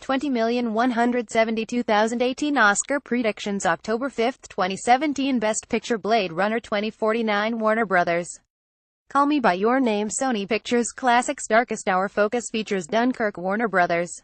20,172,018 Oscar predictions October 5, 2017 Best Picture Blade Runner 2049 Warner Brothers. Call Me By Your Name Sony Pictures Classics Darkest Hour Focus Features Dunkirk Warner Brothers.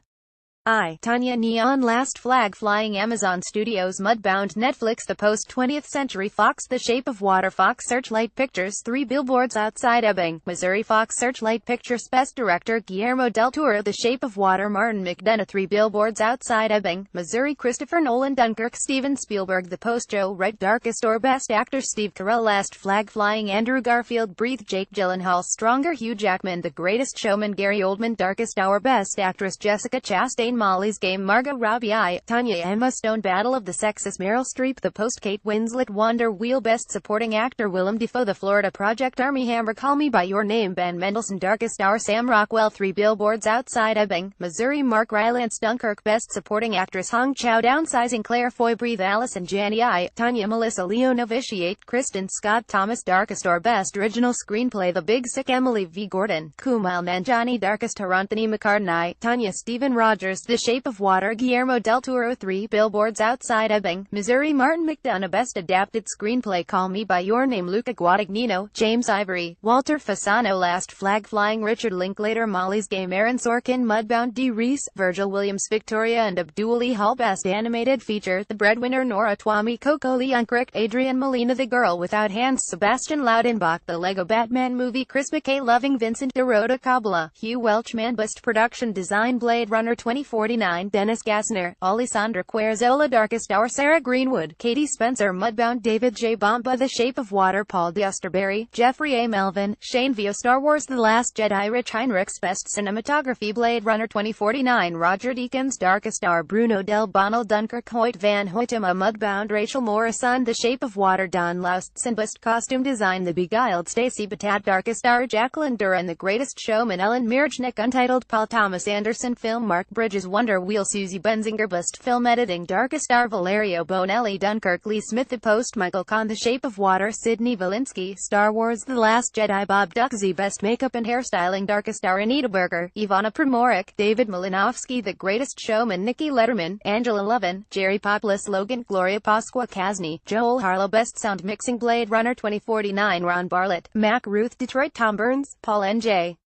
Tanya Neon Last Flag Flying Amazon Studios Mudbound Netflix The Post 20th Century Fox The Shape of Water Fox Searchlight Pictures 3 Billboards Outside Ebbing, Missouri Fox Searchlight Pictures Best Director Guillermo del Toro The Shape of Water Martin McDonagh 3 Billboards Outside Ebbing, Missouri Christopher Nolan Dunkirk Steven Spielberg The Post Joe Wright Darkest Hour Best Actor Steve Carell Last Flag Flying Andrew Garfield Breathe Jake Gyllenhaal Stronger Hugh Jackman The Greatest Showman Gary Oldman Darkest Hour Best Actress Jessica Chastain Molly's Game Margot Robbie Tanya Emma Stone Battle of the Sexes Meryl Streep The Post Kate Winslet Wonder Wheel Best Supporting Actor Willem Dafoe The Florida Project Armie Hammer Call Me By Your Name Ben Mendelsohn Darkest Hour Sam Rockwell 3 Billboards Outside Ebbing, Missouri Mark Rylance Dunkirk Best Supporting Actress Hong Chow Downsizing Claire Foy Breathe Allison Janney Tanya Melissa Leo Novitiate Kristen Scott Thomas Darkest Hour Best Original Screenplay The Big Sick Emily V. Gordon Kumail Nanjiani Darkest Hour Anthony McCartan Tanya Stephen Rogers The Shape of Water Guillermo del Toro 3 Billboards Outside Ebbing, Missouri Martin McDonagh Best Adapted Screenplay Call Me By Your Name Luca Guadagnino, James Ivory, Walter Fasano Last Flag Flying Richard Linklater Molly's Game Aaron Sorkin Mudbound D. Reese, Virgil Williams Victoria and Abdul E. Hall Best Animated Feature The Breadwinner Nora Twomey Coco Leon Crick Adrian Molina The Girl Without Hands Sebastian Laudenbach The Lego Batman Movie Chris McKay Loving Vincent DeRota Kabbalah, Hugh Welchman Best Production Design Blade Runner 2049 Dennis Gassner, Alessandra Querzola Darkest Hour Sarah Greenwood, Katie Spencer Mudbound David J. Bomba The Shape of Water Paul Dusterberry, Jeffrey A. Melvin, Shane Vio Star Wars The Last Jedi Rich Heinrichs Best Cinematography Blade Runner 2049 Roger Deakins Darkest Hour Bruno Del Bono Dunkirk Hoyt Van Hoytema Mudbound Rachel Morrison The Shape of Water Don Laustsen Best Costume Design The Beguiled Stacey Batat Darkest Hour Jacqueline Duran The Greatest Showman Ellen Mirchnick Untitled Paul Thomas Anderson Film Mark Bridges Wonder Wheel Susie Benzinger Best Film Editing Darkest Hour Valerio Bonelli Dunkirk Lee Smith The Post Michael Kahn The Shape of Water Sidney Valinsky Star Wars The Last Jedi Bob Duxey Best Makeup and Hairstyling Darkest Hour Anita Berger Ivana Primorik David Malinowski The Greatest Showman Nikki Letterman Angela Lovin Jerry Populus Logan Gloria Pasqua Kasny Joel Harlow Best Sound Mixing Blade Runner 2049 Ron Bartlett Mac Ruth Detroit Tom Burns Paul N.J.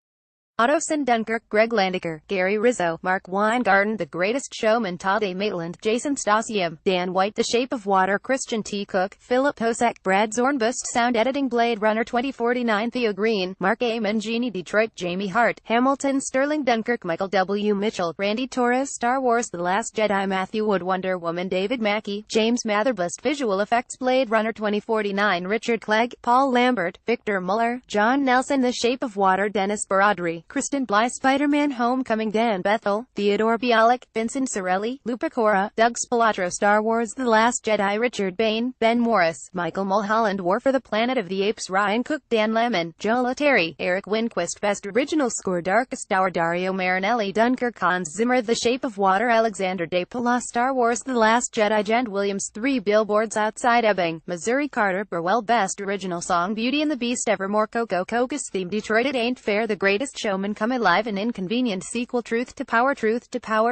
Ottoson Dunkirk Greg Landiker, Gary Rizzo, Mark Weingarten The Greatest Showman Todd A. Maitland, Jason Stasium, Dan White The Shape of Water Christian T. Cook, Philip Hosek, Brad Zornbust Sound Editing Blade Runner 2049 Theo Green, Mark A. Mangini Detroit Jamie Hart, Hamilton Sterling Dunkirk Michael W. Mitchell, Randy Torres Star Wars The Last Jedi Matthew Wood Wonder Woman David Mackey, James Mather Best Visual Effects Blade Runner 2049 Richard Clegg, Paul Lambert, Victor Muller, John Nelson The Shape of Water Dennis Baradri, Kristen Bly Spider-Man Homecoming Dan Bethel, Theodore Bialik, Vincent Sorelli, Lupa Cora, Doug Spilatro Star Wars The Last Jedi Richard Bain, Ben Morris, Michael Mulholland War for the Planet of the Apes Ryan Cook Dan Lemon, Joe Lettieri, Eric Winquist Best Original Score Darkest Hour Dario Marinelli Dunkirk Hans Zimmer The Shape of Water Alexander Desplat Star Wars The Last Jedi Jen Williams 3 Billboards Outside Ebbing, Missouri Carter Burwell Best Original Song Beauty and the Beast Evermore Coco Cocos Theme Detroit It Ain't Fair The Greatest Showman Come Alive An Inconvenient Sequel Truth to Power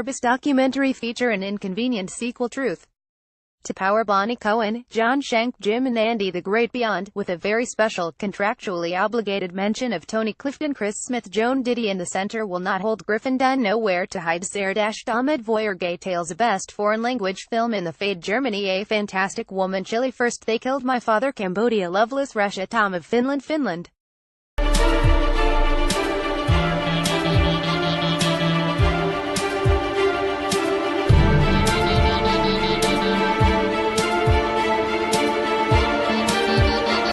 Best Documentary Feature An Inconvenient Sequel Truth to Power Bonnie Cohen, John Shank Jim and Andy The Great Beyond, with a very special, contractually obligated mention of Tony Clifton Chris Smith Joan Didion In the Center Will Not Hold Griffin Dunn Nowhere to Hide Sarah Ahmed Voyer Gay Tales A Best Foreign Language Film in the Fade Germany A Fantastic Woman Chile First They Killed My Father Cambodia Loveless Russia Tom of Finland